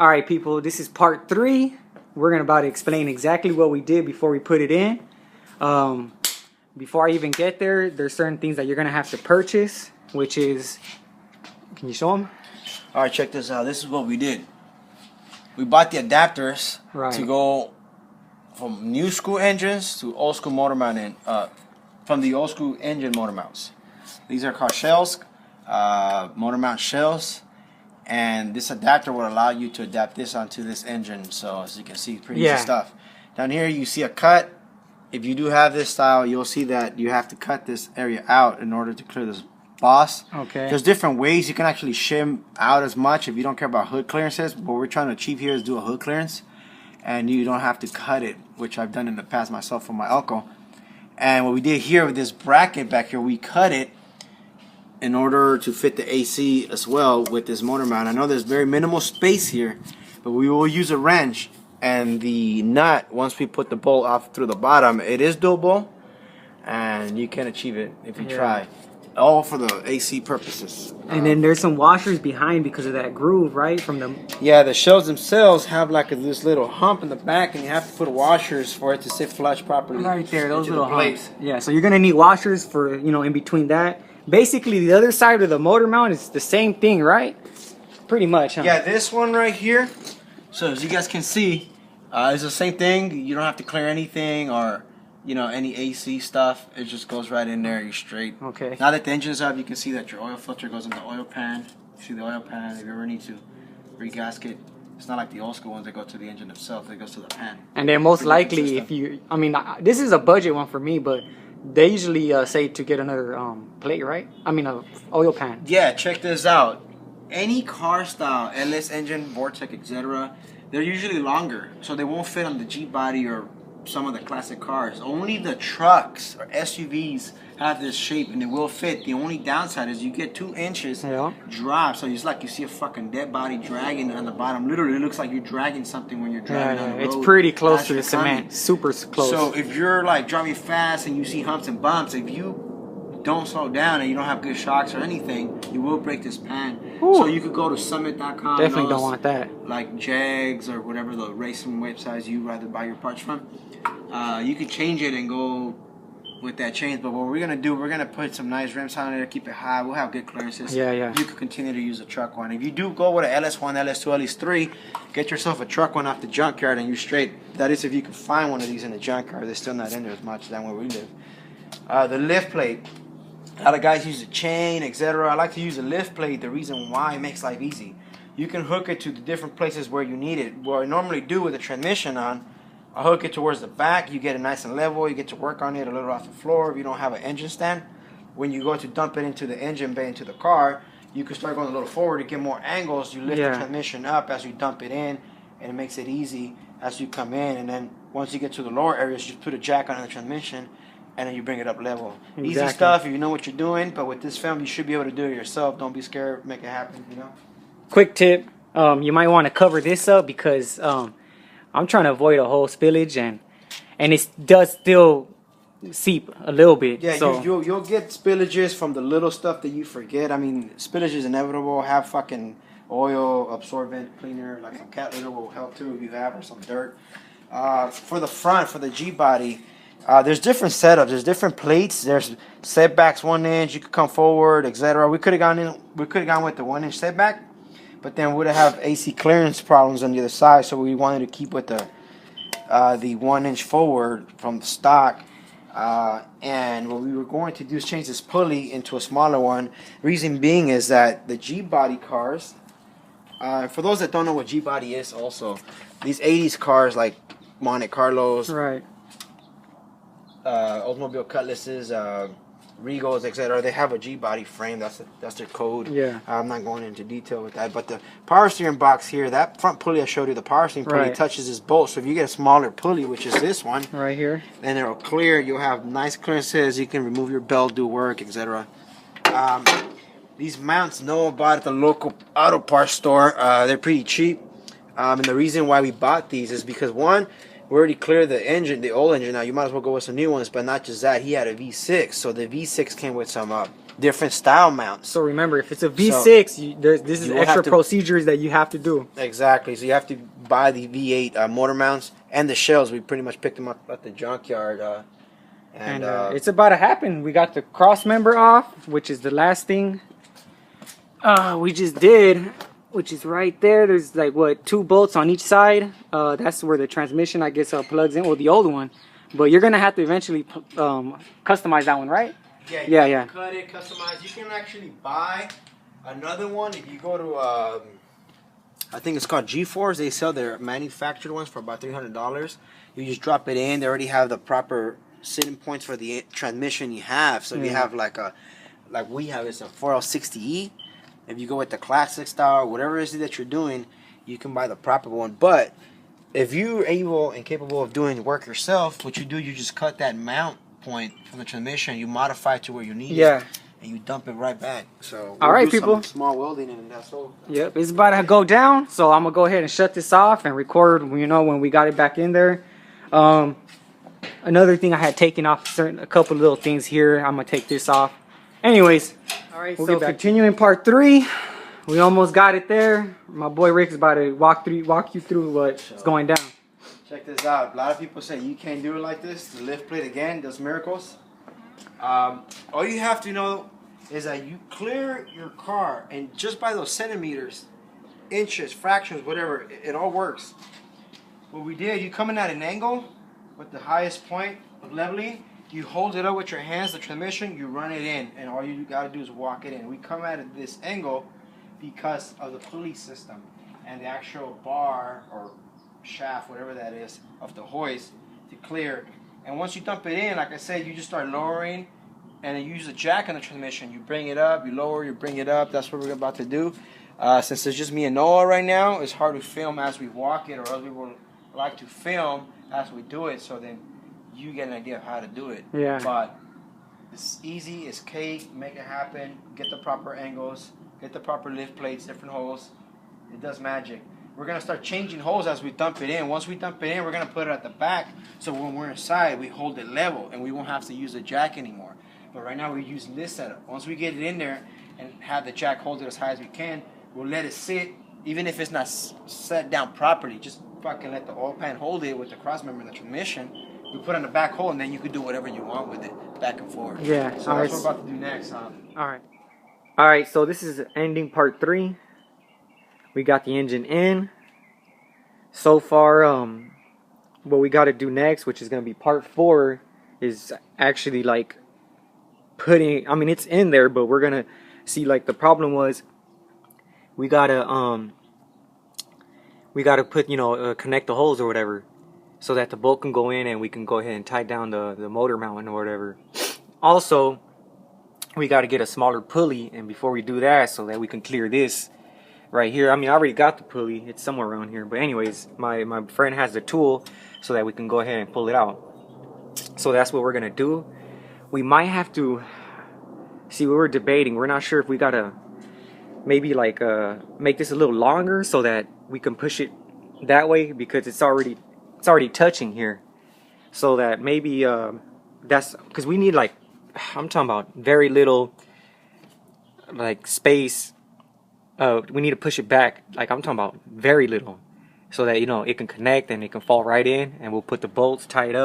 All right, people, this is part 3. We're about to explain exactly what we did before we put it in. Before I even get there, there's certain things that you're going to have to purchase, which is, can you show them? All right, check this out. This is what we did. We bought the adapters to go from new school engines to old school motor mount from the old school engine motor mounts. These are called shells, motor mount shells, and this adapter will allow you to adapt this onto this engine. So as you can see, pretty easy stuff. Down here you see a cut. If you do have this style, you'll see that you have to cut this area out in order to clear this boss. Okay. There's different ways you can actually shim out as much if you don't care about hood clearances. What we're trying to achieve here is do a hood clearance, and you don't have to cut it, which I've done in the past myself for my Elko. And what we did here with this bracket back here, we cut it in order to fit the AC as well with this motor mount. I know there's very minimal space here, but we will use a wrench. And the nut, once we put the bolt off through the bottom, it is doable, and you can achieve it if you try. All for the AC purposes. And then there's some washers behind because of that groove, right? From the the shells themselves have like this little hump in the back, and you have to put washers for it to sit flush properly. Right there, those little humps. Yeah, so you're gonna need washers for in between that. Basically, the other side of the motor mount is the same thing, right? Pretty much, huh? Yeah, this one right here. So as you guys can see, it's the same thing. You don't have to clear anything or any AC stuff. It just goes right in there. You're straight. Okay. Now that the engine's up, you can see that your oil filter goes in the oil pan. You see the oil pan. If you ever need to regasket, it's not like the old school ones that go to the engine itself. It goes to the pan. And then most likely, if you, this is a budget one for me, but they usually say to get another plate, right? A oil pan. Yeah, check this out. Any car style, LS engine, Vortec, etc., they're usually longer, so they won't fit on the Gbody or some of the classic cars. Only the trucks or SUVs have this shape, and it will fit. The only downside is you get 2 inches drop, so it's like you see a fucking dead body dragging on the bottom. Literally, it looks like you're dragging something when you're driving on the road. It's pretty close to the cement, super close. So if you're like driving fast and you see humps and bumps, if you don't slow down and you don't have good shocks or anything, you will break this pan. Ooh. So you could go to summit.com. Definitely don't want that. Like Jags or whatever the racing websites you rather buy your parts from. You could change it and go with that change. But what we're going to do, we're going to put some nice rims on there, keep it high. We'll have good clearances. You could continue to use a truck one. If you do go with an LS1, LS2, LS3, get yourself a truck one off the junkyard and you're straight. That is if you can find one of these in the junkyard. They're still not in there as much than where we live. The lift plate. A lot of guys use a chain, etc. I like to use a lift plate. The reason why, it makes life easy. You can hook it to the different places where you need it. What I normally do with the transmission on, I hook it towards the back. You get it nice and level. You get to work on it a little off the floor if you don't have an engine stand. When you go to dump it into the engine bay, into the car, you can start going a little forward to get more angles. You lift the transmission up as you dump it in, and it makes it easy as you come in. And then once you get to the lower areas, you put a jack on the transmission, and then you bring it up level. Easy stuff if you know what you're doing, but with this film, you should be able to do it yourself. Don't be scared. Make it happen, Quick tip. You might want to cover this up because I'm trying to avoid a whole spillage, and it does still seep a little bit. Yeah, so you'll get spillages from the little stuff that you forget. Spillage is inevitable. Have fucking oil absorbent cleaner, like some cat litter will help too if you have, or some dirt. For the front, for the Gbody, there's different setups. There's different plates. There's setbacks 1 inch. You could come forward, etc. We could have gone with the 1 inch setback, but then we'd have AC clearance problems on the other side. So we wanted to keep with the 1 inch forward from the stock. And what we were going to do is change this pulley into a smaller one. Reason being is that the Gbody cars. For those that don't know what Gbody is, also these 80s cars like Monte Carlos, right. Oldsmobile Cutlasses, Regals, etc. They have a Gbody frame. That's their code. Yeah. I'm not going into detail with that. But the power steering box here, that front pulley I showed you, the power steering pulley touches this bolt. So if you get a smaller pulley, which is this one, right here, then it'll clear. You'll have nice clearances. You can remove your belt, do work, etc. These mounts know about at the local auto parts store. They're pretty cheap. And the reason why we bought these is because, one, we already cleared the engine, the old engine. Now you might as well go with some new ones, but not just that. He had a V6, so the V6 came with some different style mounts. So remember, if it's a V6, this is you will extra have to- procedures that you have to do. Exactly. So you have to buy the V8 motor mounts and the shells. We pretty much picked them up at the junkyard. And it's about to happen. We got the cross member off, which is the last thing we just did, which is right there. There's like, what, 2 bolts on each side. That's where the transmission, I guess, plugs in, or the old one. But you're going to have to eventually customize that one, right? Yeah. Cut it, customize. You can actually buy another one if you go to, I think it's called G4s. They sell their manufactured ones for about $300. You just drop it in. They already have the proper sitting points for the transmission you have. So if you have like we have, it's a 4L60E. If you go with the classic style, whatever it is that you're doing, you can buy the proper one. But if you're able and capable of doing work yourself, what you do, you just cut that mount point from the transmission, you modify it to where you need it, and you dump it right back. So all right, people, some small welding and that's all. Yep, it's about to go down, so I'm gonna go ahead and shut this off and record, you know, when we got it back in there. Another thing I had taken off, a couple little things here, I'm gonna take this off. Anyways, all right, we'll so continuing part 3. We almost got it there. My boy Rick's about to walk you through what's going down. Check this out. A lot of people say you can't do it like this. The lift plate again does miracles. All you have to know is that you clear your car, and just by those centimeters, inches, fractions, whatever, it all works. What we did, you come in at an angle with the highest point of leveling, you hold it up with your hands, the transmission, you run it in, and all you got to do is walk it in. We come at this angle because of the pulley system and the actual bar or shaft, whatever that is, of the hoist to clear. And once you dump it in, like I said, you just start lowering, and then you use a jack on the transmission. You bring it up, you lower, you bring it up. That's what we're about to do. Since it's just me and Noah right now, it's hard to film as we walk it, or else we would like to film as we do it, so then you get an idea of how to do it. Yeah. But it's easy, it's cake, make it happen, get the proper angles, get the proper lift plates, different holes. It does magic. We're going to start changing holes as we dump it in. Once we dump it in, we're going to put it at the back, so when we're inside, we hold it level, and we won't have to use the jack anymore. But right now, we're using this setup. Once we get it in there and have the jack hold it as high as we can, we'll let it sit, even if it's not set down properly. Just fucking let the oil pan hold it with the cross member and the transmission. We put on the back hole, and then you can do whatever you want with it, back and forth. Yeah. So that's what we're about to do next, huh? All right, so this is ending part 3. We got the engine in. So far, what we got to do next, which is going to be part 4, is actually like putting, I mean, it's in there, but we're going to see, like, the problem was we got to put, you know, connect the holes or whatever, so that the bolt can go in and we can go ahead and tie down the motor mount or whatever. Also, we got to get a smaller pulley, and before we do that, so that we can clear this right here. I mean, I already got the pulley, it's somewhere around here, but anyways, my friend has the tool so that we can go ahead and pull it out. So that's what we're gonna do. We might have to see, we were debating, we're not sure if we gotta maybe like make this a little longer so that we can push it that way, because it's already touching here, so that maybe that's because we need, like, I'm talking about very little, like, space. We need to push it back, like, I'm talking about very little, so that, you know, it can connect and it can fall right in, and we'll put the bolts tied up.